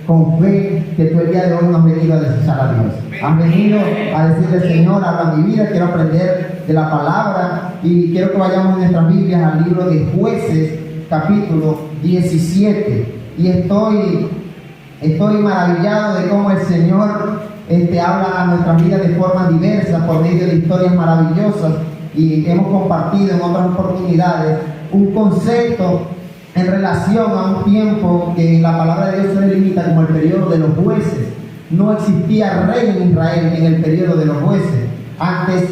con fe que tú el día de hoy no has venido a desechar a Dios. Has venido a decirle: Señor, habla mi vida, quiero aprender de la palabra. Y quiero que vayamos en nuestras Biblias al libro de Jueces, capítulo 17. Y estoy maravillado de cómo el Señor habla a nuestras vidas de formas diversas por medio de historias maravillosas. Y hemos compartido en otras oportunidades un concepto en relación a un tiempo que la palabra de Dios se delimita como el periodo de los jueces. No existía rey en Israel en el periodo de los jueces. Antes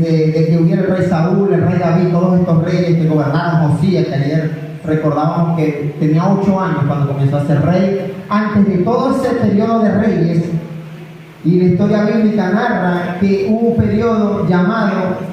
de que hubiera el rey Saúl, el rey David, todos estos reyes que gobernaron, Josías, que ayer recordábamos que tenía 8 años cuando comenzó a ser rey. Antes de todo ese periodo de reyes, y la historia bíblica narra que hubo un periodo llamado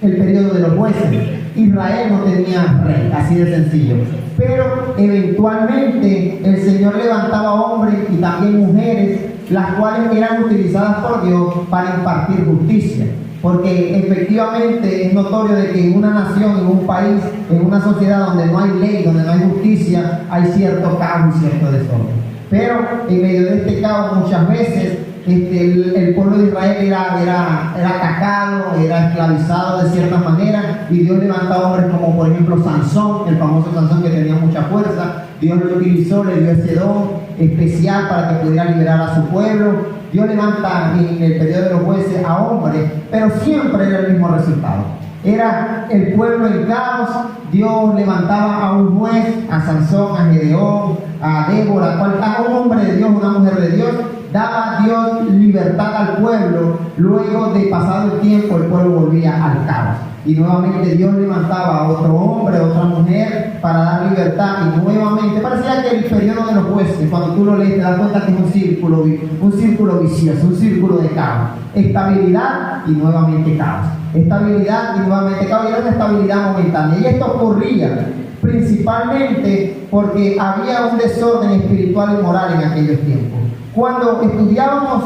el periodo de los jueces. Israel no tenía rey, así de sencillo. Pero eventualmente el Señor levantaba hombres y también mujeres, las cuales eran utilizadas por Dios para impartir justicia. Porque efectivamente es notorio de que en una nación, en un país, en una sociedad donde no hay ley, donde no hay justicia, hay cierto caos y cierto desorden. Pero en medio de este caos muchas veces el pueblo de Israel era atacado, era esclavizado de cierta manera, y Dios levantaba hombres como por ejemplo Sansón, el famoso Sansón que tenía mucha fuerza. Dios lo utilizó, le dio ese don especial para que pudiera liberar a su pueblo. Dios levanta en el periodo de los jueces a hombres, pero siempre era el mismo resultado. Era el pueblo en caos. Dios levantaba a un juez, a Sansón, a Gedeón, a Débora, a un hombre de Dios, una mujer de Dios. Daba Dios libertad al pueblo. Luego de pasado el tiempo, el pueblo volvía al caos. Y nuevamente Dios levantaba a otro hombre, a otra mujer para dar libertad. Y nuevamente, parecía que el periodo de los jueces, cuando tú lo lees, te das cuenta que es un círculo vicioso, un círculo de caos. Estabilidad y nuevamente caos. Estabilidad y nuevamente caos. Y era una estabilidad momentánea. Y esto ocurría principalmente porque había un desorden espiritual y moral en aquellos tiempos. Cuando estudiábamos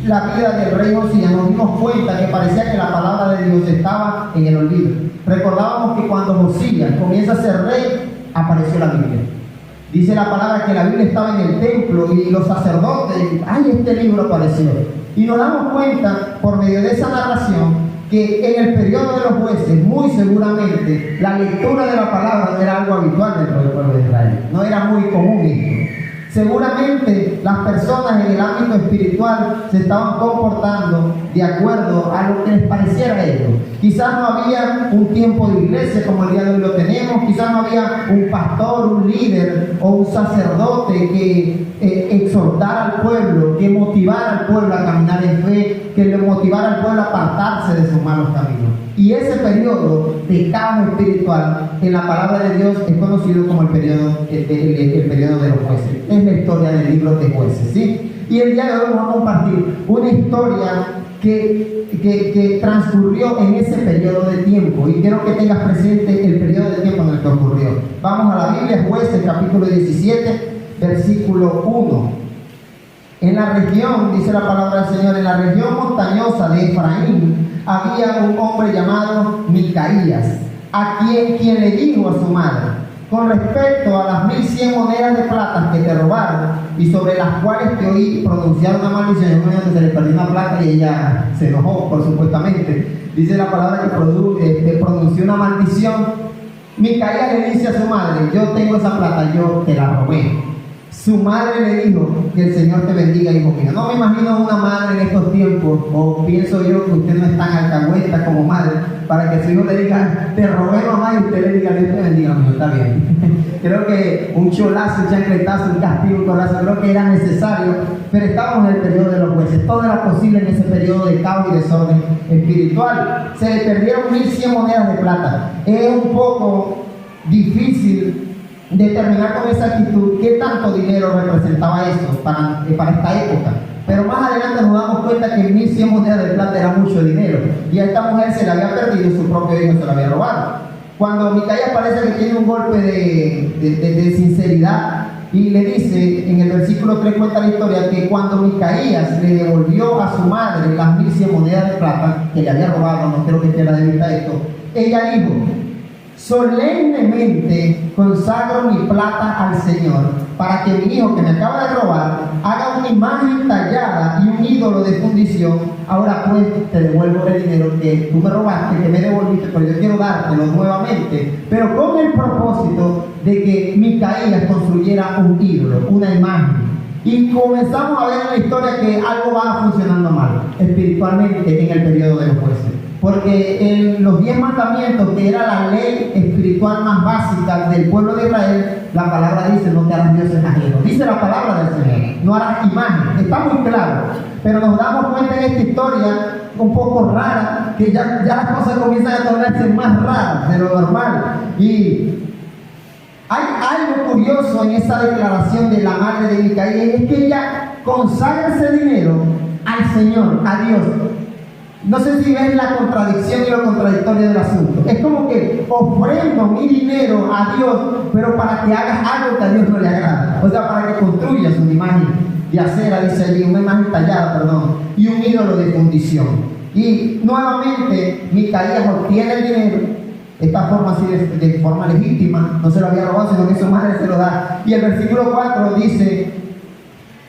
la vida del rey Josías, nos dimos cuenta que parecía que la palabra de Dios estaba en el olvido. Recordábamos que cuando Josías comienza a ser rey, apareció la Biblia. Dice la palabra que la Biblia estaba en el templo y los sacerdotes, este libro apareció. Y nos damos cuenta, por medio de esa narración, que en el periodo de los jueces, muy seguramente, la lectura de la palabra no era algo habitual dentro del pueblo de Israel. No era muy común esto. Seguramente las personas en el ámbito espiritual se estaban comportando de acuerdo a lo que les pareciera a ellos. Quizás no había un tiempo de iglesia como el día de hoy lo tenemos, quizás no había un pastor, un líder o un sacerdote que exhortara al pueblo, que motivara al pueblo a caminar en fe, que le motivara al pueblo a apartarse de sus malos caminos. Y ese periodo de caos espiritual en la palabra de Dios es conocido como el periodo de los jueces. Es la historia del libro de Jueces, ¿sí? Y el día de hoy vamos a compartir una historia que transcurrió en ese periodo de tiempo, y quiero que tengas presente el periodo de tiempo en el que ocurrió. Vamos a la Biblia, Jueces, capítulo 17, versículo 1. En la región, dice la palabra del Señor, en la región montañosa de Efraín había un hombre llamado Micaías, a quien le dijo a su madre: con respecto a las 1100 monedas de plata que te robaron y sobre las cuales te oí pronunciar una maldición. Yo me que se le perdió una plata y ella se enojó, por supuestamente. Dice la palabra que pronunció una maldición. Micaías le dice a su madre: yo tengo esa plata, yo te la robé. Su madre le dijo: que el Señor te bendiga, hijo mío. No me imagino una madre en estos tiempos, o pienso yo que usted no es tan alcahueta como madre, para que su hijo le diga: te robé, mamá, y usted le diga: Dios te bendiga, hijo. Está bien. Creo que un cholazo, un chancletazo, un castigo, un corazo, creo que era necesario, pero estábamos en el periodo de los jueces. Todo era posible en ese periodo de caos y desorden espiritual. Se le perdieron 1100 monedas de plata. Es un poco difícil determinar con exactitud qué tanto dinero representaba eso para esta época. Pero más adelante nos damos cuenta que 1100 monedas de plata era mucho dinero, y a esta mujer se le había perdido, su propio hijo se lo había robado. Cuando Micaías parece que tiene un golpe de sinceridad, y le dice, en el versículo 3 cuenta la historia, que cuando Micaías le devolvió a su madre las 1100 monedas de plata que le había robado, no creo que quiera de vista esto, ella dijo: solemnemente consagro mi plata al Señor, para que mi hijo que me acaba de robar haga una imagen tallada y un ídolo de fundición. Ahora pues te devuelvo el dinero que tú me robaste, que me devolviste, pero yo quiero dártelo nuevamente, pero con el propósito de que Micaías construyera un ídolo, una imagen. Y comenzamos a ver en la historia que algo va funcionando mal espiritualmente en el periodo de los jueces. Porque en los 10 mandamientos, que era la ley espiritual más básica del pueblo de Israel, la palabra dice: no te harás dioses ajenos. Dice la palabra del Señor: no harás imagen. Está muy claro. Pero nos damos cuenta en esta historia un poco rara, que ya las cosas comienzan a tornarse más raras de lo normal. Y hay algo curioso en esa declaración de la madre de Micaías, es que ella consagra ese dinero al Señor, a Dios. No sé si ven la contradicción y lo contradictorio del asunto. Es como que ofrendo mi dinero a Dios, pero para que hagas algo que a Dios no le agrada. O sea, para que construyas una imagen de acera, dice allí, una imagen tallada, y un ídolo de fundición. Y nuevamente Micaías obtiene el dinero, esta forma así de forma legítima, no se lo había robado, sino que su madre se lo da. Y el versículo 4 dice: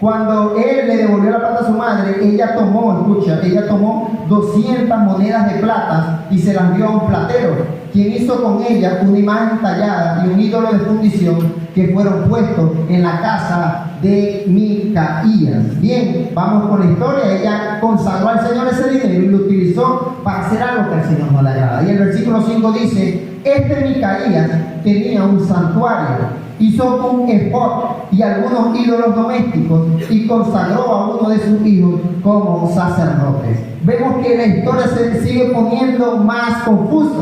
cuando él le devolvió la plata a su madre, ella tomó 200 monedas de plata y se las dio a un platero, quien hizo con ella una imagen tallada y un ídolo de fundición que fueron puestos en la casa de Micaías. Bien, vamos con la historia. Ella consagró al Señor ese dinero y lo utilizó para hacer algo que al Señor no le agrada. Y el versículo 5 dice: Micaías tenía un santuario, hizo un efod y algunos ídolos domésticos y consagró a uno de sus hijos como sacerdotes. Vemos que la historia se sigue poniendo más confusa.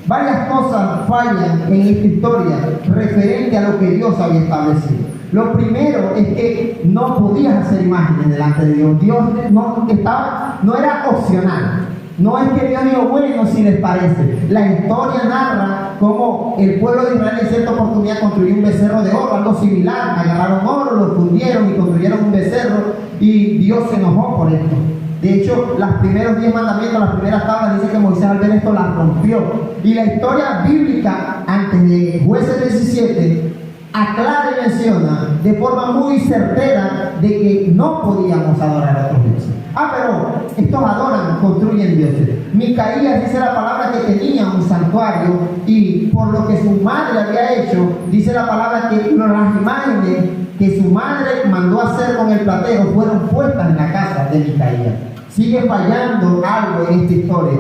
Varias cosas fallan en esta historia referente a lo que Dios había establecido. Lo primero es que no podías hacer imágenes delante de Dios. Dios no era opcional. No es que Dios dijo: bueno, si les parece. La historia narra cómo el pueblo de Israel en cierta oportunidad construyó un becerro de oro, algo similar. Agarraron oro, lo fundieron y construyeron un becerro, y Dios se enojó por esto. De hecho, los primeros 10 mandamientos, las primeras tablas, dice que Moisés al ver esto las rompió. Y la historia bíblica, antes de Jueces 17, aclara y menciona de forma muy certera de que no podíamos adorar a otros dioses. Pero estos adoran, construyen dioses. Micaías dice la palabra que tenía un santuario, y por lo que su madre había hecho, dice la palabra que las imágenes que su madre mandó hacer con el platero fueron puestas en la casa de Micaías. Sigue fallando algo en esta historia.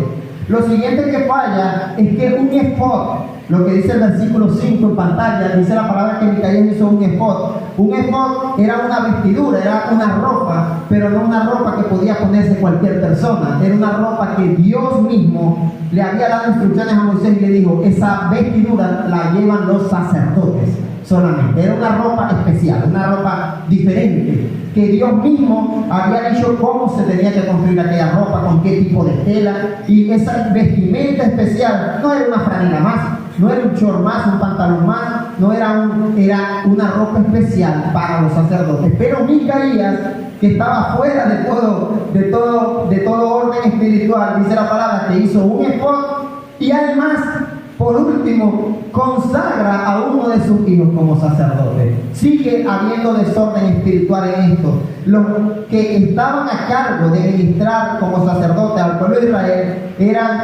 Lo siguiente que falla es que un efod, lo que dice el versículo 5 en pantalla, dice la palabra que Micaías hizo un efod. Un efod era una vestidura, era una ropa, pero no una ropa que podía ponerse cualquier persona. Era una ropa que Dios mismo le había dado instrucciones a Moisés y le dijo: esa vestidura la llevan los sacerdotes solamente. Era una ropa especial, una ropa diferente, que Dios mismo había dicho cómo se tenía que construir aquella ropa, con qué tipo de tela. Y esa vestimenta especial no era una franela más, no era un short más, un pantalón más, no era una ropa especial para los sacerdotes. Pero Micaías, que estaba fuera de todo orden espiritual, dice la palabra que hizo un efod, y además, por último, consagra a uno de sus hijos como sacerdote. Sigue habiendo desorden espiritual en esto. Los que estaban a cargo de ministrar como sacerdote al pueblo de Israel eran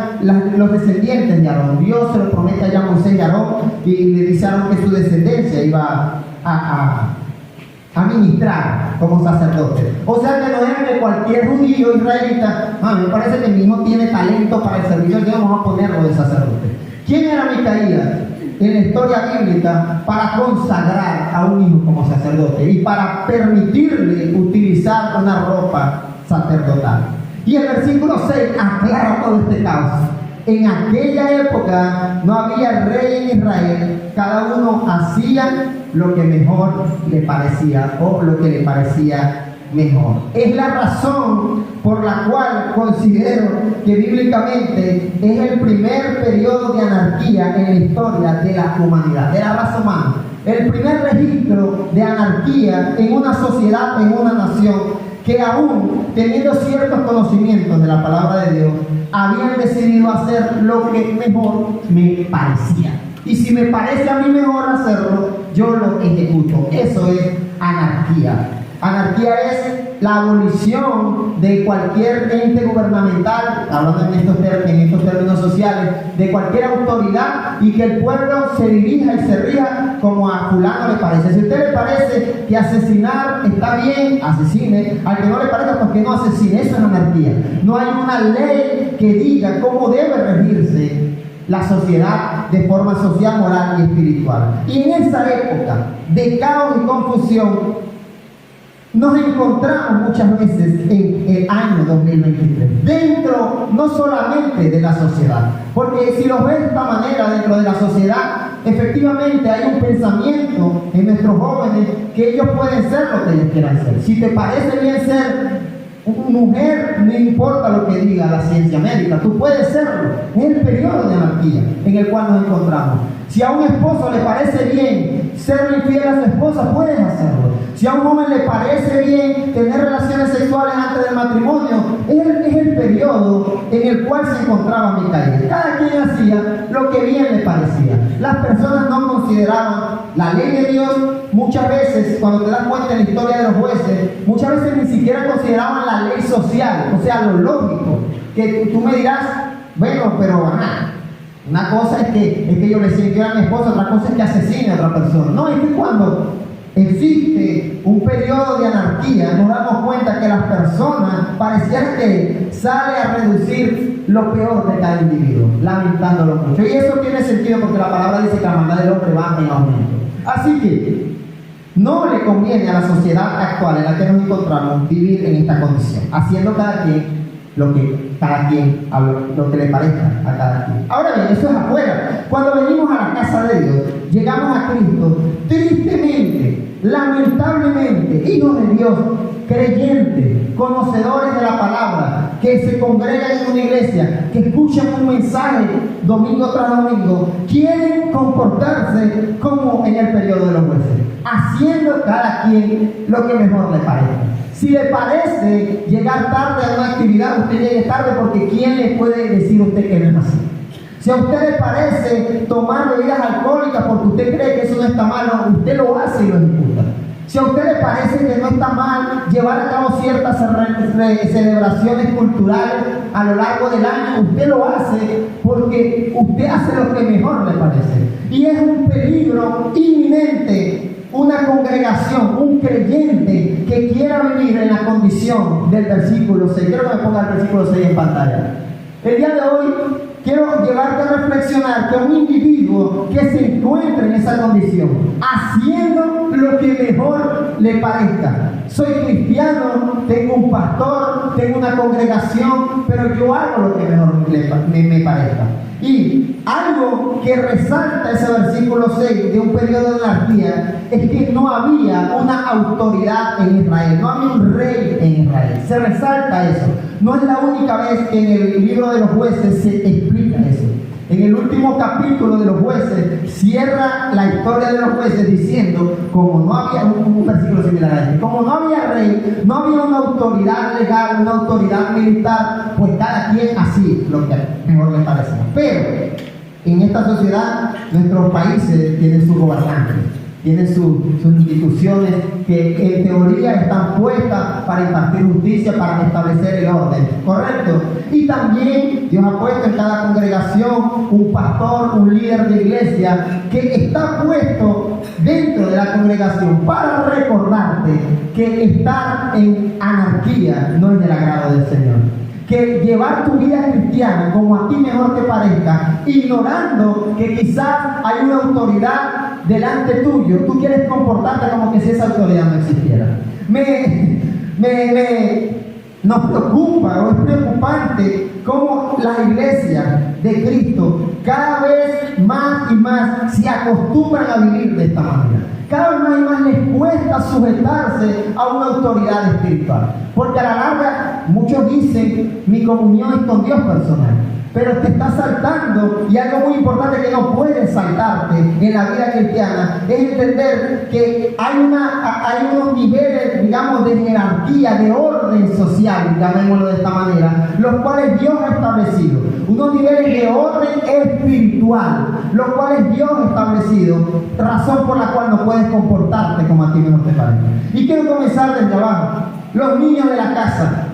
los descendientes de Aarón. Dios se lo promete allá a Moisés y Aarón, y le dice a Aarón que su descendencia iba a ministrar como sacerdote. O sea que no era que cualquier judío israelita: me parece que mi hijo tiene talento para el servicio de Dios, vamos a ponerlo de sacerdote. ¿Quién era Micaías en la historia bíblica para consagrar a un hijo como sacerdote y para permitirle utilizar una ropa sacerdotal? Y el versículo 6 aclara todo este caos. En aquella época no había rey en Israel, cada uno hacía lo que mejor le parecía, o lo que le parecía mejor. Es la razón por la cual considero que bíblicamente es el primer periodo de anarquía en la historia de la humanidad, de la raza humana. El primer registro de anarquía en una sociedad, en una nación, que aún teniendo ciertos conocimientos de la palabra de Dios, habían decidido hacer lo que mejor me parecía. Y si me parece a mí mejor hacerlo, yo lo ejecuto. Eso es anarquía. Anarquía es la abolición de cualquier ente gubernamental, hablando en estos términos sociales, de cualquier autoridad, y que el pueblo se dirija y se rija como a fulano le parece. Si a usted le parece que asesinar está bien, asesine. Al que no le parezca, pues que no asesine. Eso es anarquía. No hay una ley que diga cómo debe regirse la sociedad de forma social, moral y espiritual. Y en esa época de caos y confusión nos encontramos muchas veces en el año 2023, dentro no solamente de la sociedad, porque si lo ves de esta manera, dentro de la sociedad, efectivamente hay un pensamiento en nuestros jóvenes que ellos pueden ser lo que ellos quieran ser. Si te parece bien ser mujer, no importa lo que diga la ciencia médica, tú puedes serlo. Es el periodo de anarquía en el cual nos encontramos. Si a un esposo le parece bien ser infiel a su esposa, puedes hacerlo. Si a un joven le parece bien tener relaciones sexuales antes del matrimonio, es el periodo en el cual se encontraba Micaía. Cada quien hacía lo que bien le parecía. Las personas no consideraban la ley de Dios. Muchas veces, cuando te das cuenta en la historia de los jueces, muchas veces ni siquiera consideraban la ley social, o sea, lo lógico. Que tú me dirás, bueno, pero una cosa es que yo le sienta a mi esposa, otra cosa es que asesine a otra persona. No, es que cuando existe un periodo de anarquía, nos damos cuenta que las personas parecían que sale a reducir lo peor de cada individuo, lamentándolo mucho. Y eso tiene sentido porque la palabra dice que la maldad del hombre va en aumento. Así que no le conviene a la sociedad actual en la que nos encontramos vivir en esta condición, haciendo cada quien lo que le parezca a cada quien. Ahora bien, eso es afuera. Cuando venimos a la casa de Dios, llegamos a Cristo, tristemente, lamentablemente, hijos de Dios, creyentes, conocedores de la palabra, que se congregan en una iglesia, que escuchan un mensaje domingo tras domingo, quieren comportarse como en el periodo de los jueces, haciendo cada quien lo que mejor le parezca. Si le parece llegar tarde a una actividad, usted llegue tarde, porque ¿quién le puede decir a usted que no es así? Si a usted le parece tomar bebidas alcohólicas porque usted cree que eso no está mal, usted lo hace y lo ejecuta. Si a usted le parece que no está mal llevar a cabo ciertas celebraciones culturales a lo largo del año, usted lo hace porque usted hace lo que mejor le parece. Y es un peligro inminente una congregación, un creyente que quiera vivir en la condición del versículo 6. Quiero que me ponga el versículo 6 en pantalla. El día de hoy quiero llevarte a reflexionar que un individuo que se encuentre en esa condición, haciendo lo que mejor le parezca. Soy cristiano, tengo un pastor, tengo una congregación, pero yo hago lo que mejor me parezca. Y algo que resalta ese versículo 6 de un periodo de anarquía es que no había una autoridad en Israel, no había un rey en Israel. Se resalta eso. No es la única vez que en el libro de los jueces se explica eso. En el último capítulo de los jueces cierra la historia de los jueces diciendo, como no había un versículo similar a este, como no había rey, no había una autoridad legal, una autoridad militar, pues cada quien así lo que mejor le parece. Pero en esta sociedad nuestros países tienen sus gobernantes, tienen sus instituciones que en teoría están puestas para impartir justicia, para establecer el orden, ¿correcto? Y también Dios ha puesto en cada congregación un pastor, un líder de iglesia que está puesto dentro de la congregación para recordarte que estar en anarquía no es del agrado del Señor. Que llevar tu vida cristiana como a ti mejor te parezca, ignorando que quizás hay una autoridad delante tuyo, tú quieres comportarte como que si esa autoridad no existiera. Nos preocupa o es preocupante cómo las iglesias de Cristo cada vez más y más se acostumbran a vivir de esta manera. Cada vez más y más les cuesta sujetarse a una autoridad espiritual. Porque a la larga, muchos dicen, mi comunión es con Dios personal. Pero te estás saltando, y algo muy importante que no puedes saltarte en la vida cristiana, es entender que hay unos niveles digamos, de jerarquía, de orden social, llamémoslo de esta manera, los cuales Dios ha establecido. Unos niveles de orden espiritual, los cuales Dios ha establecido, razón por la cual no puedes comportarte como a ti mejor te parezca. Y quiero comenzar desde abajo. Los niños de la casa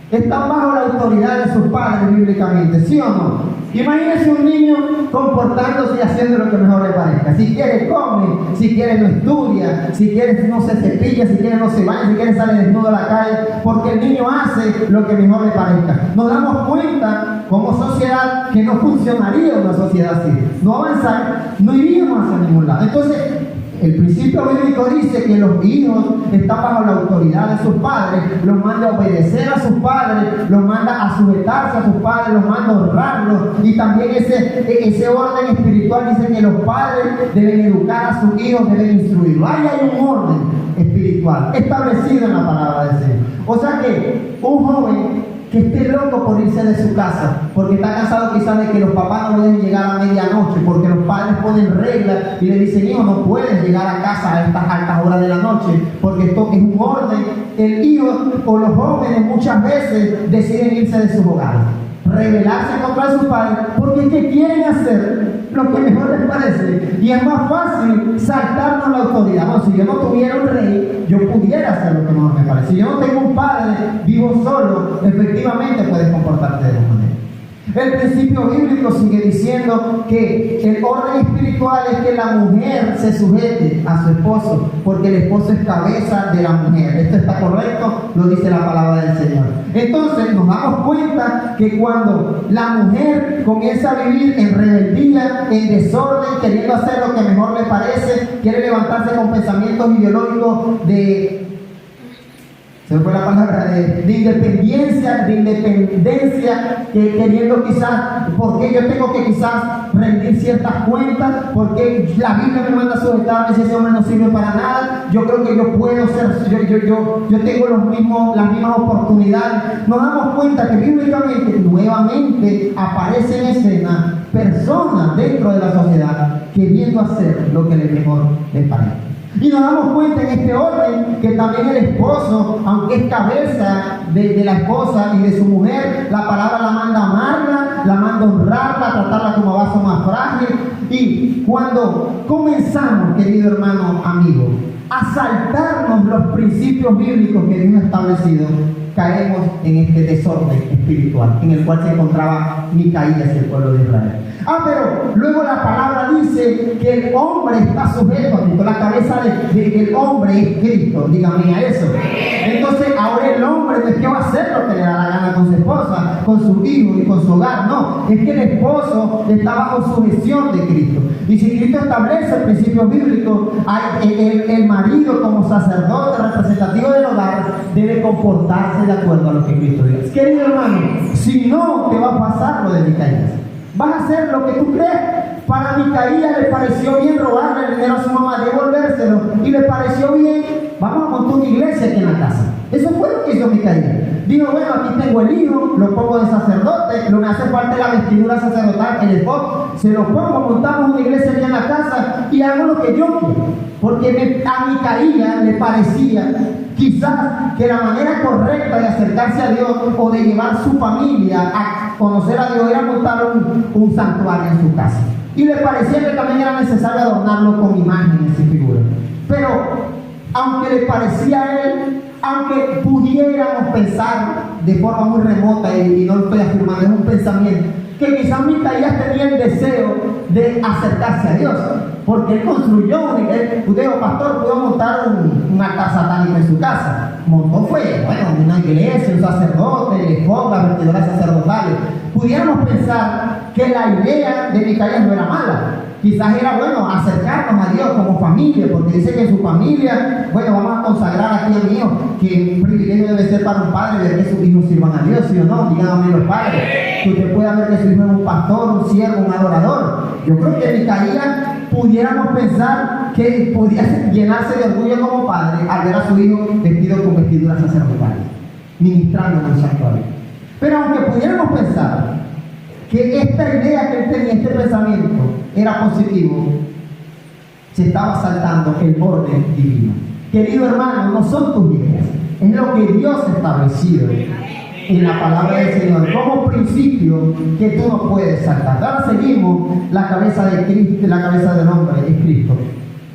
están bajo la autoridad de sus padres bíblicamente, ¿sí o no? Imagínense un niño comportándose y haciendo lo que mejor le parezca. Si quiere come, si quiere no estudia, si quiere no se cepilla, si quiere no se baña, si quiere sale desnudo a la calle, porque el niño hace lo que mejor le parezca. Nos damos cuenta como sociedad que no funcionaría una sociedad así. No avanzar, no iríamos hacia ningún lado. Entonces, el principio bíblico dice que los hijos están bajo la autoridad de sus padres, los manda a obedecer a sus padres, los manda a sujetarse a sus padres, los manda a honrarlos, y también ese orden espiritual dice que los padres deben educar a sus hijos, deben instruirlos. Ahí hay un orden espiritual establecido en la palabra del Señor. O sea que un joven que esté loco por irse de su casa, porque está cansado quizás de que los papás no lo dejen llegar a medianoche, porque los padres ponen reglas y le dicen, hijo, no puedes llegar a casa a estas altas horas de la noche, porque esto es un orden. El hijo o los jóvenes muchas veces deciden irse de sus hogares, rebelarse contra sus padres, porque es que quieren hacer lo que mejor les parece, y es más fácil saltarnos la autoridad. Bueno, si yo no tuviera un rey, yo pudiera hacer lo que mejor me parece. Si yo no tengo un padre, vivo solo, efectivamente puedes comportarte de esa manera. El principio bíblico sigue diciendo que el orden espiritual es que la mujer se sujete a su esposo, porque el esposo es cabeza de la mujer. ¿Esto está correcto? Lo dice la palabra del Señor. Entonces nos damos cuenta que cuando la mujer comienza a vivir en rebeldía, en desorden, queriendo hacer lo que mejor le parece, quiere levantarse con pensamientos ideológicos se me fue la palabra de independencia, queriendo quizás, porque yo tengo que quizás rendir ciertas cuentas, porque la Biblia me manda a sujetarme si ese hombre no sirve para nada, yo creo que yo puedo ser, yo tengo las mismas oportunidades. Nos damos cuenta que bíblicamente nuevamente aparece en escena personas dentro de la sociedad queriendo hacer lo que mejor les parece. Y nos damos cuenta en este orden que también el esposo, aunque es cabeza de la esposa y de su mujer, la palabra la manda a amarla, la manda a honrarla, a tratarla como vaso más frágil. Y cuando comenzamos, querido hermano, amigo, a saltarnos los principios bíblicos que Dios ha establecido, caemos en este desorden espiritual en el cual se encontraba Micaías y el pueblo de Israel. Pero luego la palabra dice que el hombre está sujeto a Cristo, la cabeza del hombre es Cristo, dígame a eso. Entonces ahora el hombre no es que va a hacer lo que le da la gana con su esposa, con su hijo y con su hogar, no, es que el esposo está bajo sujeción de Cristo. Y si Cristo establece el principio bíblico, el marido como sacerdote representativo del hogar debe comportarse de acuerdo a lo que Cristo dice. Querido hermano, si no te va a pasar lo de Micaías. Vas a hacer lo que tú crees. Para Micaías le pareció bien robarle el dinero a su mamá, devolvérselo, y le pareció bien, vamos a montar una iglesia aquí en la casa. Eso fue lo que hizo Micaías. Dijo, bueno, aquí tengo el hijo, lo pongo de sacerdote, lo me hace parte de la vestidura sacerdotal, el esposo, se lo pongo, montamos una iglesia aquí en la casa y hago lo que yo quiero. Porque a Micaías le parecía quizás que la manera correcta de acercarse a Dios o de llevar su familia a conocer a Dios era montar un santuario en su casa. Y le parecía que también era necesario adornarlo con imágenes y figuras. Pero, aunque le parecía a él, aunque pudiéramos pensar de forma muy remota, y no lo estoy afirmando, es un pensamiento, que quizás Micaías tenía el deseo de acercarse a Dios, porque él construyó, usted, pastor, pudo montar un altar satánico en su casa. Montó una iglesia, un sacerdote, el esposo, las vestiduras sacerdotales. Pudiéramos pensar que la idea de Micaías no era mala. Quizás era bueno acercarnos a Dios como familia, porque dice que en su familia, vamos a consagrar aquí a mi hijo, que un privilegio debe ser para un padre ver que sus hijos sirvan a Dios, ¿sí o no? Díganme los padres, que usted pueda ver que su hijo es un pastor, un siervo, un adorador. Yo creo que Micaías pudiéramos pensar que podía llenarse de orgullo como padre al ver a su hijo vestido con vestiduras sacerdotales, ministrando en un santuario. Pero aunque pudiéramos pensar que esta idea que él tenía, este pensamiento, era positivo, se estaba saltando el orden divino. Querido hermano, no son tus ideas, Es lo que Dios ha establecido en la palabra del Señor como principio que tú no puedes saltar. Ahora seguimos, la cabeza de Cristo, la cabeza del hombre es Cristo.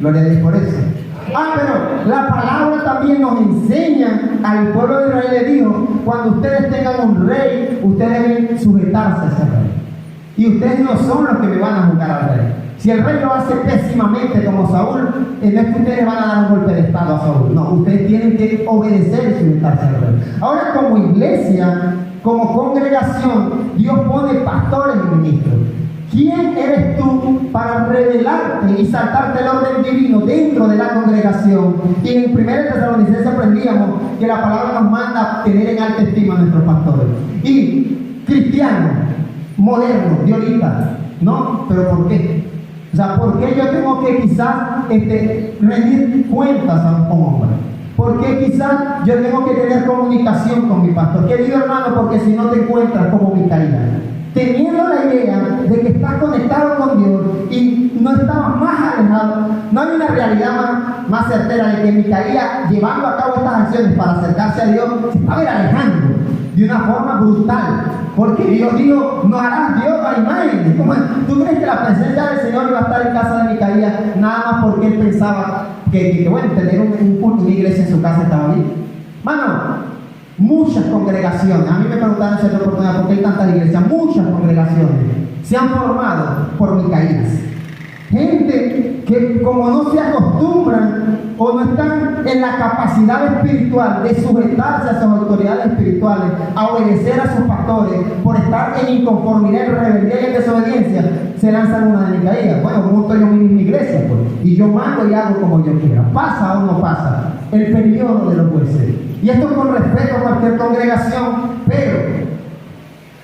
Gloria a Dios por eso. Pero la palabra también nos enseña, al pueblo de Israel le dijo, cuando ustedes tengan un rey, ustedes deben sujetarse a ese rey. Y ustedes no son los que me van a juzgar al rey. Si el rey lo hace pésimamente como Saúl, no es que ustedes van a dar un golpe de estado a Saúl. No, ustedes tienen que obedecer y sujetarse al rey. Ahora, como iglesia, como congregación, Dios pone pastores y ministros. ¿Quién eres tú para revelarte y saltarte el orden divino dentro de la congregación? Y en 1 Tesalonicenses aprendíamos que la palabra nos manda a tener en alta estima a nuestros pastores. Y cristianos, modernos, de ahorita, ¿no? ¿Pero por qué? O sea, ¿por qué yo tengo que quizás rendir cuentas a un hombre? ¿Por qué quizás yo tengo que tener comunicación con mi pastor? Querido hermano, porque si no te encuentras como Micaías, teniendo la idea de que estás conectado con Dios y no estabas más alejado, no hay una realidad más certera de que Micaías, llevando a cabo estas acciones para acercarse a Dios, se estaba alejando de una forma brutal. Porque Dios dijo, no harás Dios a imagen. ¿Tú crees que la presencia del Señor iba a estar en casa de Micaías nada más porque él pensaba que bueno, tener un culto, una iglesia en su casa estaba bien? Mano, muchas congregaciones, a mí me preguntaron en cierta oportunidad por qué hay tantas iglesias, muchas congregaciones se han formado por Micaías. Gente que como no se acostumbran o no están en la capacidad espiritual de sujetarse a sus autoridades espirituales, a obedecer a sus pastores, por estar en inconformidad, en rebeldía y en desobediencia, se lanzan una de Micaías. Bueno, monto yo mi iglesia, pues, y yo mando y hago como yo quiera. ¿Pasa o no pasa? El periodo de los jueces. Y esto con respeto a cualquier congregación, pero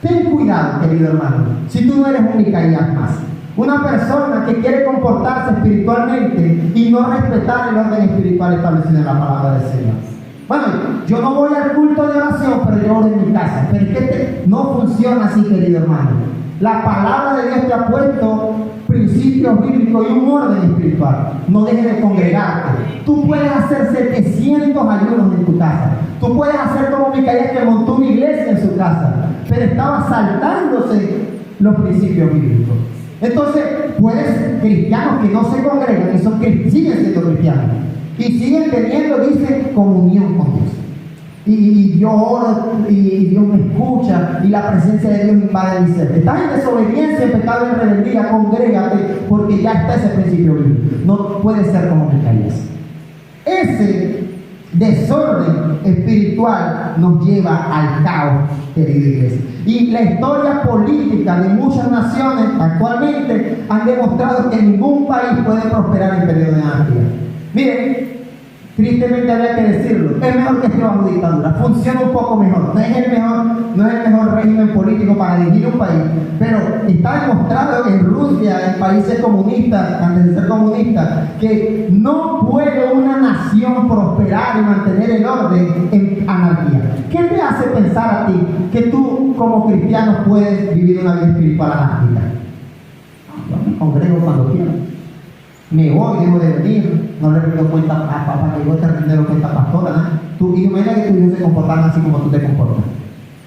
ten cuidado, querido hermano, si tú no eres un Micaías más. Una persona que quiere comportarse espiritualmente y no respetar el orden espiritual establecido en la palabra del Señor. Bueno, yo no voy al culto de oración, pero yo oro en mi casa. Pero es que no funciona así, querido hermano. La palabra de Dios te ha puesto principios bíblicos y un orden espiritual. No dejes de congregarte. Tú puedes hacer 700 ayunos en tu casa. Tú puedes hacer como Micaías, que montó una iglesia en su casa, pero estaba saltándose los principios bíblicos. Entonces, puedes, cristianos que no se congregan, que siguen siendo cristianos y siguen teniendo, dice, comunión con Dios. Y yo oro y Dios me escucha y la presencia de Dios invade mi ser. Estás en desobediencia, en pecado, en rebeldía, congrégate, porque ya está ese principio bíblico. No puede ser como Micaías. Ese desorden espiritual nos lleva al caos, querida iglesia. Y la historia política de muchas naciones actualmente han demostrado que ningún país puede prosperar en periodo de anarquía. Miren, tristemente habría que decirlo, es mejor que esté bajo dictadura, funciona un poco mejor. No es el mejor régimen político para dirigir un país, pero está demostrado en Rusia, en países comunistas, antes de ser comunistas, que no puede una nación prosperar y mantener el orden en anarquía. ¿Qué te hace pensar a ti que tú como cristiano puedes vivir una vida espiritual anárquica? Yo me congrego cuando quiero. Me voy, dejo de venir, no le rindo cuenta a papá, que yo te rindo cuenta a pastora, ¿no? Tú, y imagina que tus hijos se comportan así como tú te comportas.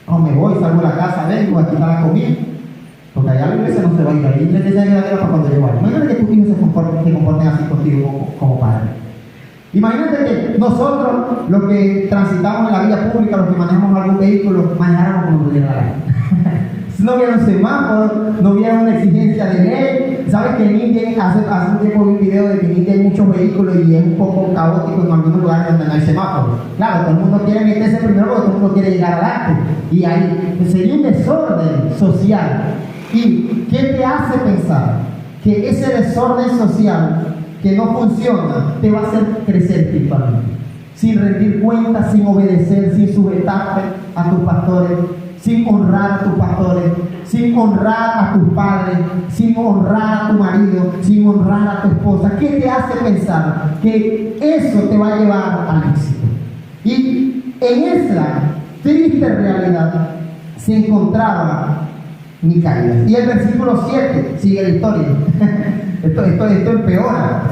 No, me voy, salgo de la casa, vengo, aquí está la comida. Porque allá la iglesia no se va a ir, la iglesia tiene que ir para cuando yo vaya. Imagínate que tus hijos se comporten así contigo como padre. Imagínate que nosotros, los que transitamos en la vía pública, los que manejamos algún vehículo, manejáramos como nos diera la gana. No hubiera un semáforo, no hubiera una exigencia de ley. ¿Sabes que en India, hace un tiempo vi un video de que en India hay muchos vehículos y es un poco caótico en algunos lugares donde no hay semáforo? Claro, todo el mundo quiere meterse primero porque todo el mundo quiere llegar adelante. Y ahí sería un desorden social. ¿Y qué te hace pensar? Que ese desorden social que no funciona te va a hacer crecer espiritualmente. Sin rendir cuentas, sin obedecer, sin sujetarte a tus pastores, sin honrar a tus pastores, sin honrar a tus padres, sin honrar a tu marido, sin honrar a tu esposa. ¿Qué te hace pensar que eso te va a llevar al éxito? Y en esa triste realidad se encontraba Micaías. Y el versículo 7 sigue la historia. esto empeora.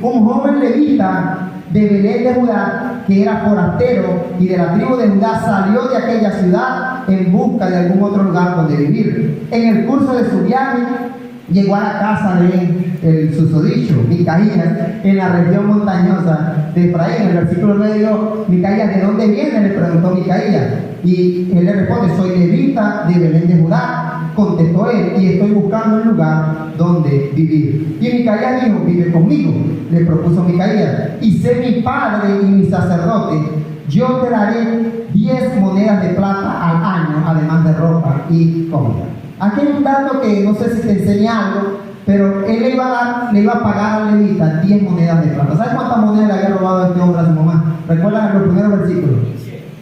Un joven levita de Belén de Judá, que era forastero y de la tribu de Judá, salió de aquella ciudad en busca de algún otro lugar donde vivir. En el curso de su viaje, llegó a la casa de el susodicho, Micaías, en la región montañosa de Efraín. En el versículo 9 dijo, Micaías, ¿de dónde viene?, le preguntó Micaías. Y él le responde, soy levita de Belén de Judá. Contestó él, y estoy buscando un lugar donde vivir. Y Micaías dijo, vive conmigo, le propuso Micaías, y sé mi padre y mi sacerdote. Yo te daré 10 monedas de plata al año, además de ropa y comida. Aquí hay un dato que no sé si te enseña algo, pero él le iba a pagar al levita 10 monedas de plata. ¿Sabes cuántas monedas le había robado este hombre a su mamá? ¿Recuerdan los primeros versículos?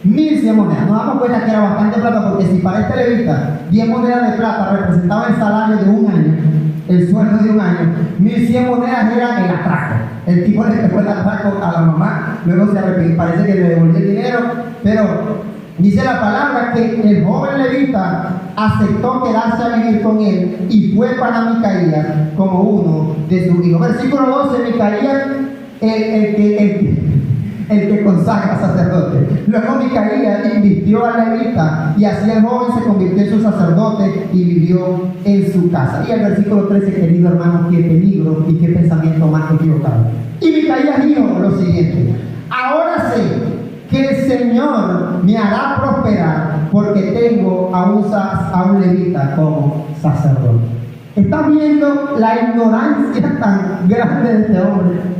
1100 monedas. Nos damos cuenta que era bastante plata, porque si para este levita 10 monedas de plata representaba el salario de un año, el sueldo de un año, 1100 monedas era el atraco. El tipo le pegó el atraco a la mamá, luego se arrepintió, parece que le devolvió el dinero, pero dice la palabra que el joven levita aceptó quedarse a vivir con él y fue para Micaías como uno de sus hijos. Versículo 12, Micaías, el que consagra sacerdote. Luego Micaías invistió al levita y así el joven se convirtió en su sacerdote y vivió en su casa. Y el versículo 13, querido hermano, qué peligro y qué pensamiento más equivocado. Y Micaías dijo lo siguiente: ahora sé que el Señor me hará prosperar porque tengo a un levita como sacerdote. ¿Estás viendo la ignorancia tan grande de este hombre?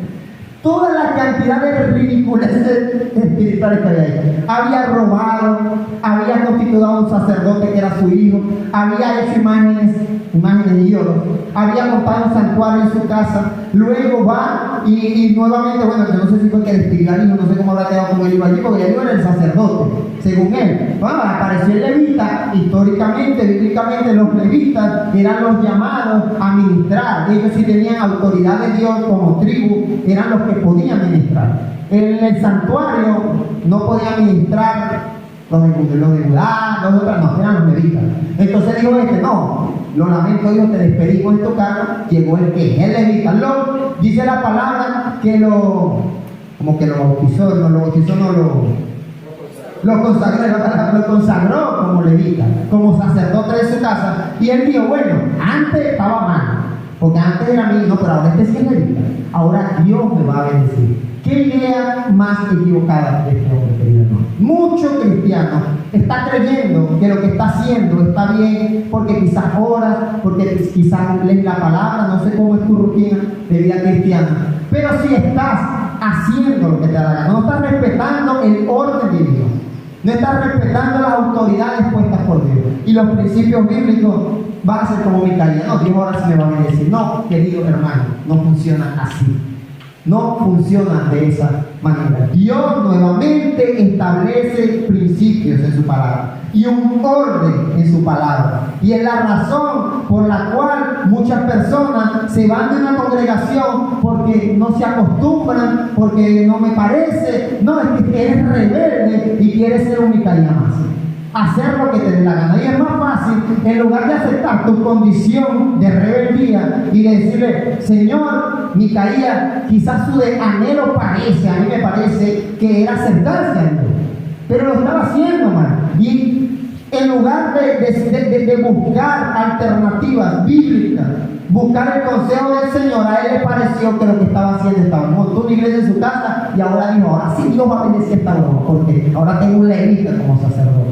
Toda la cantidad de ridiculeces espirituales que había ahí. Había robado, había constituido a un sacerdote que era su hijo, había hecho imágenes de ídolos, había montado un santuario en su casa. Luego va y nuevamente, bueno, yo no sé si fue que despidió al hijo, no sé cómo habrá quedado con el hijo allí, porque el hijo era el sacerdote, según él. Bueno, apareció el levita. Históricamente, bíblicamente, los levitas eran los llamados a ministrar. Ellos sí tenían autoridad de Dios como tribu, eran los que podían ministrar. En el santuario no podían ministrar los de Judá, los otros no, eran los levitas. Entonces dijo no, lo lamento, Dios, te despedimos en tu casa. Llegó el que, el levita. Dice la palabra que lo consagró como levita, como sacerdote de su casa. Y él dijo, bueno, antes estaba mal, porque antes era mío, pero ahora este sí es levita. Ahora Dios me va a bendecir. ¿Qué idea más equivocada de este hombre, querido hermano? Muchos cristianos están creyendo que lo que está haciendo está bien porque quizás oras, porque quizás lees la palabra, no sé cómo es tu rutina de vida cristiana. Pero si estás haciendo lo que te da la gana, no estás respetando el orden de Dios, no estás respetando las autoridades puestas por Dios y los principios bíblicos, vas a ser como Micaías. No, Dios ahora sí me va a bendecir. No, querido hermano, no funciona así. No funciona de esa manera. Dios nuevamente establece principios en su palabra y un orden en su palabra. Y es la razón por la cual muchas personas se van de una congregación porque no se acostumbran, porque no me parece. No, es que eres rebelde y quieres ser un Micaías más. Hacer lo que te dé la gana. Y es más fácil, en lugar de aceptar tu condición de rebeldía y de decirle, Señor, Micaías, quizás su anhelo parece, a mí me parece que era acercarse a Dios, pero lo estaba haciendo mal. Y en lugar de buscar alternativas bíblicas, buscar el consejo del Señor, a él le pareció que lo que estaba haciendo estaba bien. Montó una iglesia en su casa y ahora dijo, ahora sí Dios va a bendecir esta broma, porque ahora tengo un levita como sacerdote.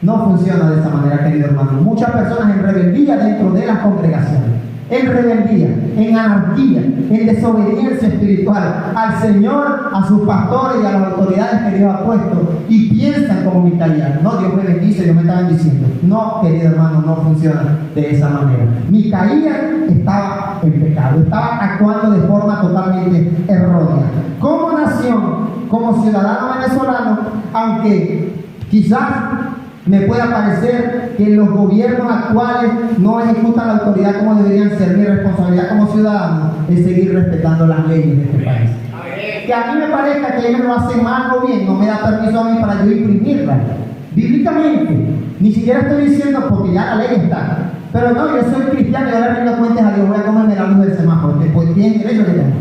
No funciona de esa manera, querido hermano. Muchas personas en rebeldía dentro de las congregaciones, en rebeldía, en anarquía, en desobediencia espiritual al Señor, a sus pastores y a las autoridades que Dios ha puesto, y piensan como Micaías, no, Dios me bendice, Dios me está bendiciendo. No, querido hermano, no funciona de esa manera. Micaías estaba en pecado, estaba actuando de forma totalmente errónea. Como nación, como ciudadano venezolano, aunque quizás me puede parecer que los gobiernos actuales no ejecutan la autoridad como deberían ser. Mi responsabilidad como ciudadano es seguir respetando las leyes de este país. Que a mí me parezca que ellos lo hacen mal o bien, no me da permiso a mí para yo imprimirla. Bíblicamente, ni siquiera estoy diciendo porque ya la ley está. Pero no, yo soy cristiano y ahora rindo cuentas a Dios, voy a comerme la luz del semáforo. Después tienen derecho que tengo.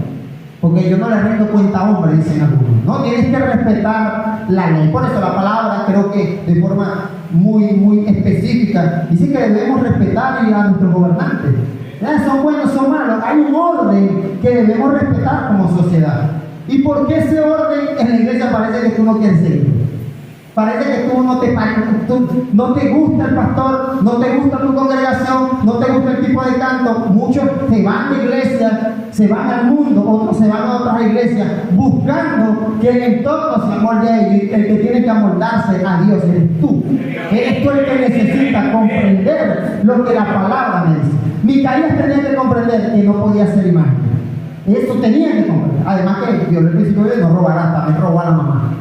Porque yo no le rindo cuenta a hombre, dicen algunos. No, tienes que respetar la ley. Por eso la palabra, creo que de forma muy específica, dice que debemos respetar a nuestros gobernantes. Son buenos, son malos. Hay un orden que debemos respetar como sociedad. ¿Y por qué ese orden en la iglesia parece que tú no quieres seguir? Parece que tú no te gusta el pastor, no te gusta tu congregación, no te gusta el tipo de canto. Muchos se van de iglesia, se van al mundo, otros se van a otras iglesias, buscando que el entorno se amolde a ellos. El que tiene que amoldarse a Dios eres tú. Eres tú el que necesita comprender lo que la palabra me dice. Micaías tenía que comprender que no podía ser imagen. Eso tenía que comprender. Además que Dios le principio de no robará, también robó a la mamá.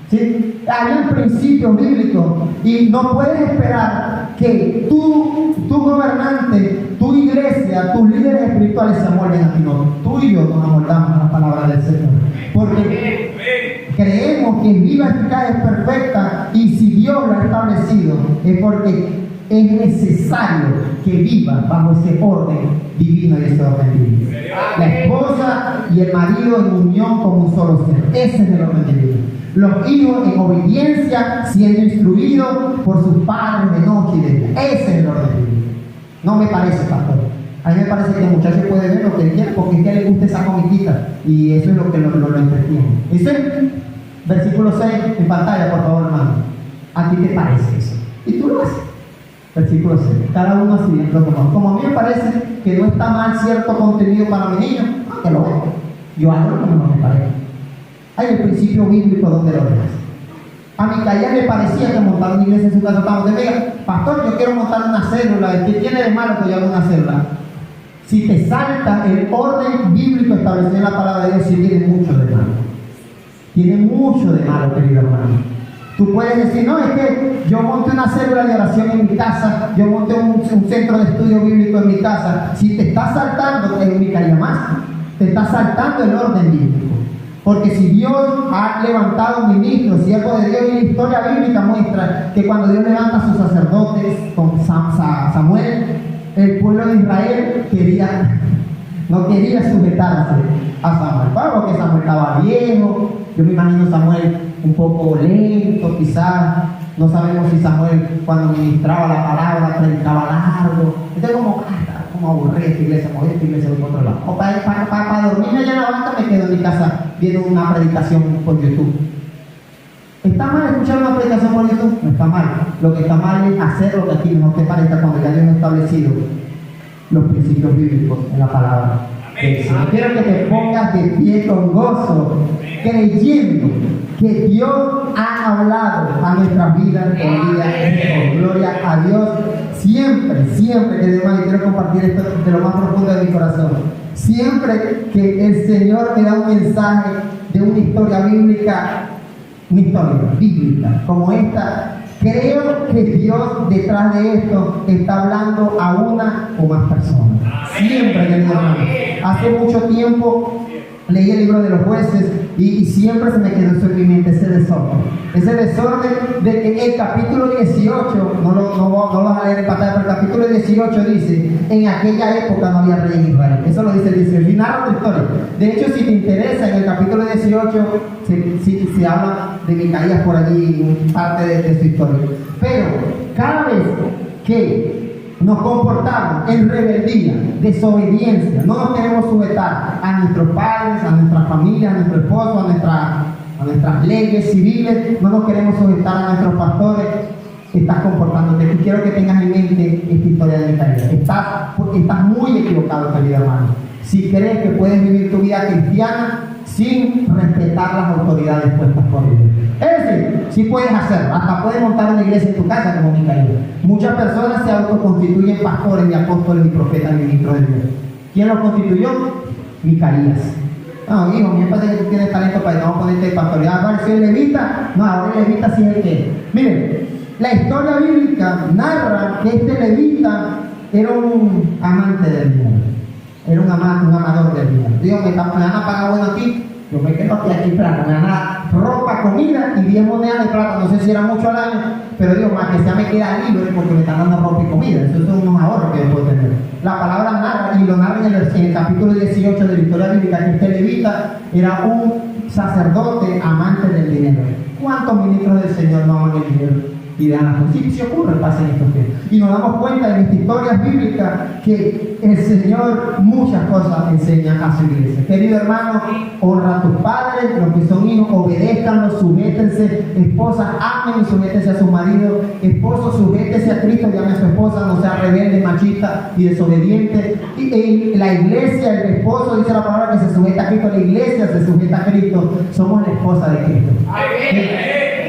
¿Sí? Hay un principio bíblico y no puedes esperar que tu gobernante, tu iglesia, tus líderes espirituales se amolden a ti. No, tú y yo nos amoldamos a la palabra del Señor. Porque creemos que viva, eficaz, es perfecta, y si Dios lo ha establecido es porque es necesario que viva bajo ese orden divino y ese orden divino. La esposa y el marido en unión como un solo ser. Ese es el orden divino. Los hijos en obediencia, siendo instruidos por sus padres de noche y de día. Ese es el orden divino. No me parece, pastor. A mí me parece que el muchacho puede ver lo que él quiere porque es que le gusta esa comiquita y eso es lo que lo entretiene. Eso es versículo 6 en pantalla, por favor, hermano. ¿A ti te parece eso? Y tú lo haces. Versículo 6. Cada uno así dentro como a mí me parece que no está mal cierto contenido para mi niño, que lo veo. Yo hago lo que no me parece. Hay el principio bíblico donde lo dejas. A Micaías le parecía que montar una iglesia en su casa estaba de diga, pastor, yo quiero montar una célula. ¿Qué tiene de malo que yo haga una célula? Si te salta el orden bíblico establecido en la palabra de Dios, sí tiene mucho de malo. Tiene mucho de malo, querido hermano. Tú puedes decir, no, es que yo monté una célula de oración en mi casa, yo monté un centro de estudio bíblico en mi casa. Si te está saltando, es Micaías más. Te está saltando el orden bíblico. Porque si Dios ha levantado ministros, siervos de Dios, y la historia bíblica muestra que cuando Dios levanta a sus sacerdotes con Samuel, el pueblo de Israel no quería sujetarse a Samuel. Porque Samuel estaba viejo, yo me imagino Samuel un poco lento, quizás. No sabemos si Samuel cuando ministraba la palabra predicaba largo. Entonces como aburrido esta iglesia, voy por otro lado. O para dormirme allá en la banca me quedo en mi casa viendo una predicación por YouTube. ¿Está mal escuchar una predicación por YouTube? No está mal. Lo que está mal es hacer lo que aquí no te parezca cuando ya Dios ha establecido los principios bíblicos en la palabra. Quiero que te pongas de pie con gozo, creyendo que Dios ha hablado a nuestras vidas con día. Gloria a Dios. Siempre que Dios me quiero compartir esto de lo más profundo de mi corazón. Siempre que el Señor me da un mensaje de una historia bíblica, una historia bíblica como esta, creo que Dios detrás de esto está hablando a una o más personas. Siempre, querido hermano. Hace mucho tiempo leí el libro de los jueces y siempre se me quedó en mi mente ese desorden de que el capítulo 18, no vas a leer en pantalla, pero el capítulo 18 dice, en aquella época no había rey en Israel. Eso lo dice el 18 y narra otra historia. De hecho, si te interesa, en el capítulo 18 se habla de Micaías por allí, parte de su historia. Pero cada vez que nos comportamos en rebeldía, desobediencia, no nos queremos sujetar a nuestros padres, a nuestras familias, a nuestro esposo, a nuestras leyes civiles, no nos queremos sujetar a nuestros pastores, estás comportándote. Y quiero que tengas en mente esta historia de Micaías. Estás muy equivocado, querido hermano, si crees que puedes vivir tu vida cristiana sin respetar las autoridades puestas por Dios. Es decir, sí puedes hacerlo, hasta puedes montar una iglesia en tu casa como Micaías. Muchas personas se autoconstituyen pastores y apóstoles y profetas y ministros de Dios. ¿Quién los constituyó? Micaías. No, hijo, me parece que tú tienes talento para no ponerte de pastorear. Ahora soy levita. No, ahora el levita sí es el que. Miren, la historia bíblica narra que este levita era un amante del dinero. Era un amador del dinero. Dios, me van a pagar bueno aquí. Yo me quedo aquí plata, me gana ropa, comida y 10 monedas de plata. No sé si era mucho al año, pero digo, más que sea me queda libre porque me están dando ropa y comida. Eso son unos ahorros que yo puedo tener. La palabra narra, y lo narra en el capítulo 18 de la historia bíblica, que este levita era un sacerdote amante del dinero. ¿Cuántos ministros del Señor no aman el dinero? Y de Ana, sí, se ocurre, pasen estos tiempos. Y nos damos cuenta en estas historias bíblicas que el Señor muchas cosas enseña a su iglesia. Querido hermano, honra a tus padres, los que son hijos, obedézcanlos, sujétense. Esposas, amen y sujétense a su marido. Esposo, sujétese a Cristo y ame a su esposa, no sea rebelde, machista y desobediente. Y en la iglesia, el esposo, dice la palabra, que se sujeta a Cristo. La iglesia se sujeta a Cristo. Somos la esposa de Cristo.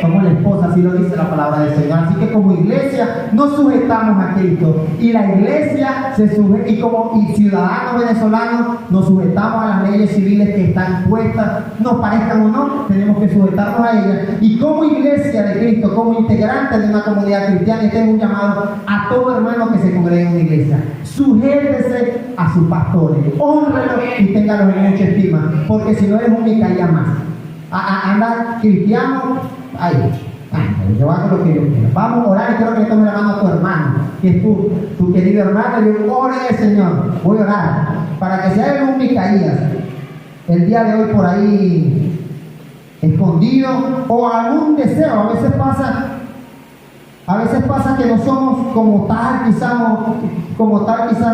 Somos la esposa, así lo dice la palabra del Señor. Así que como iglesia nos sujetamos a Cristo. Y la iglesia se sujeta, y ciudadanos venezolanos nos sujetamos a las leyes civiles que están puestas, nos parezcan o no, tenemos que sujetarnos a ellas. Y como iglesia de Cristo, como integrantes de una comunidad cristiana, este es un llamado a todo hermano que se congregue en una iglesia. Sujétese a sus pastores, honrenlos y ténganlos en mucha estima, porque si no eres un Micaía más. Anda cristiano, yo hago lo que yo quiero. Vamos a orar y quiero que le tome la mano a tu hermano, que es tu querido hermano. Yo ore al Señor, voy a orar para que sea un Micaías el día de hoy por ahí escondido, o algún deseo. A veces pasa que no somos como tal, quizás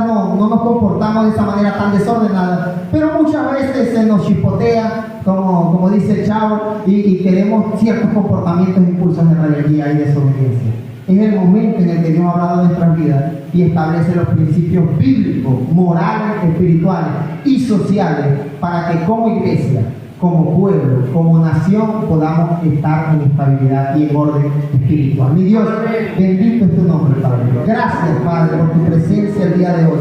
no nos comportamos de esa manera tan desordenada, pero muchas veces se nos chispotea, como dice el chavo, y queremos ciertos comportamientos, impulsos de rebeldía y desobediencia. Es el momento en el que Dios ha hablado de nuestras vidas y establece los principios bíblicos, morales, espirituales y sociales para que como iglesia, como pueblo, como nación, podamos estar en estabilidad y en orden espiritual. Mi Dios, bendito es tu nombre, Padre. Gracias, Padre, por tu presencia el día de hoy.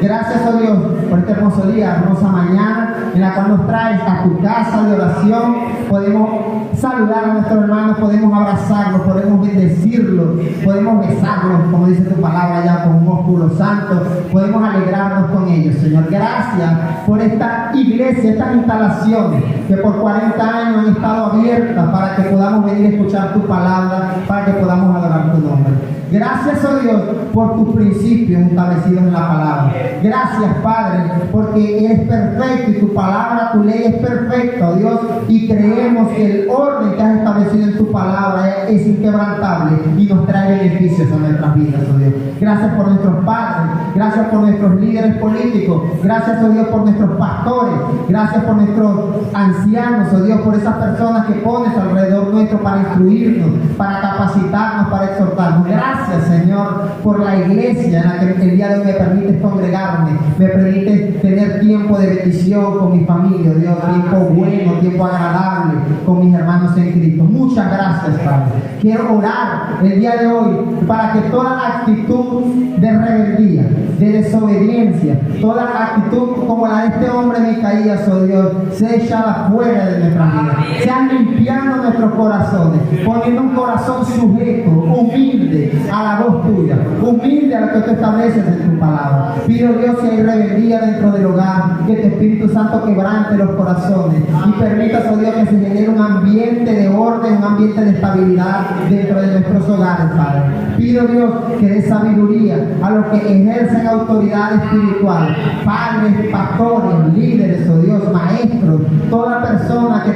Gracias, oh Dios, por este hermoso día, hermosa mañana, en la cual nos traes a tu casa de oración. Podemos saludar a nuestros hermanos, podemos abrazarlos, podemos bendecirlos, podemos besarlos, como dice tu palabra ya, con un ósculo santo. Podemos alegrarnos con ellos, Señor. Gracias por esta iglesia, estas instalaciones que por 40 años han estado abiertas para que podamos venir a escuchar tu palabra, para que podamos adorar tu nombre. Gracias, oh Dios, por tus principios establecidos en la palabra. Gracias, Padre, porque eres perfecto y tu palabra, tu ley es perfecta, oh Dios, y creemos que el orden que has establecido en tu palabra es inquebrantable y nos trae beneficios a nuestras vidas, oh Dios. Gracias por nuestros padres, gracias por nuestros líderes políticos, gracias, oh Dios, por nuestros pastores, gracias por nuestros ancianos, oh Dios, por esas personas que pones alrededor nuestro para instruirnos, para capacitarnos, para exhortarnos. Gracias, Señor, por la iglesia en la que el día de hoy me permites congregarme, me permites tener tiempo de bendición con mi familia, oh Dios, tiempo bueno, tiempo agradable con mis hermanos en Cristo. Muchas gracias, Padre. Quiero orar el día de hoy para que toda actitud de rebeldía, de desobediencia, toda actitud como la de este hombre Micaías, oh Dios, sea echada fuera de nuestras vidas, sean limpiando nuestros corazones, poniendo un corazón sujeto, humilde a la voz tuya, humilde a lo que tú estableces en tu palabra. Pido, Dios, si hay rebeldía dentro del hogar, que tu Espíritu Santo quebrante los corazones y permitas, oh Dios, que se genere un ambiente de orden, un ambiente de estabilidad dentro de nuestros hogares, Padre. Pido, Dios, que dé sabiduría a los que ejercen autoridad espiritual, padres, pastores, líderes, oh Dios, maestros, toda persona que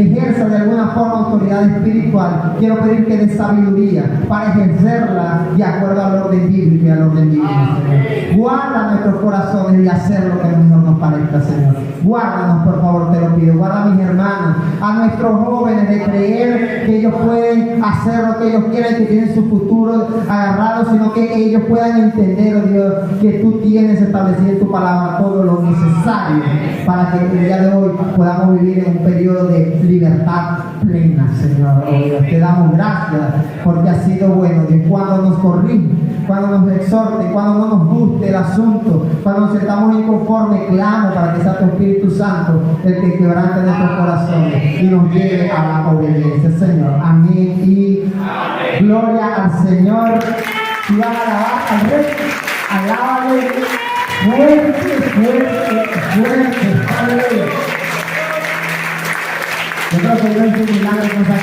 ejerza de alguna forma autoridad espiritual. Quiero pedir que dé sabiduría para ejercerla de acuerdo al orden bíblico y al orden divino, Señor. Guarda nuestros corazones y hacer lo que mejor nos parezca, Señor. Guárdanos, por favor, te lo pido. Guarda a mis hermanos, a nuestros jóvenes, de creer que ellos pueden hacer lo que ellos quieran, que tienen su futuro agarrado, sino que ellos puedan entender, oh Dios, que tú tienes establecido en tu palabra todo lo necesario para que el día de hoy podamos vivir en un periodo de libertad plena, Señor. Oh Dios, te damos gracias porque has sido bueno, Dios. Cuando nos corrige, cuando nos exhorte, cuando no nos guste el asunto, cuando nos sentamos inconforme, clamo para que sea tu Espíritu Santo el que quebrante nuestros corazones y nos lleve a la obediencia, Señor. Amén y amén. Gloria al Señor. Y van a alabar al Rey. Alábale fuerte, fuerte, fuerte. Aleluya. Yo creo que Dios hizo un milagro con esa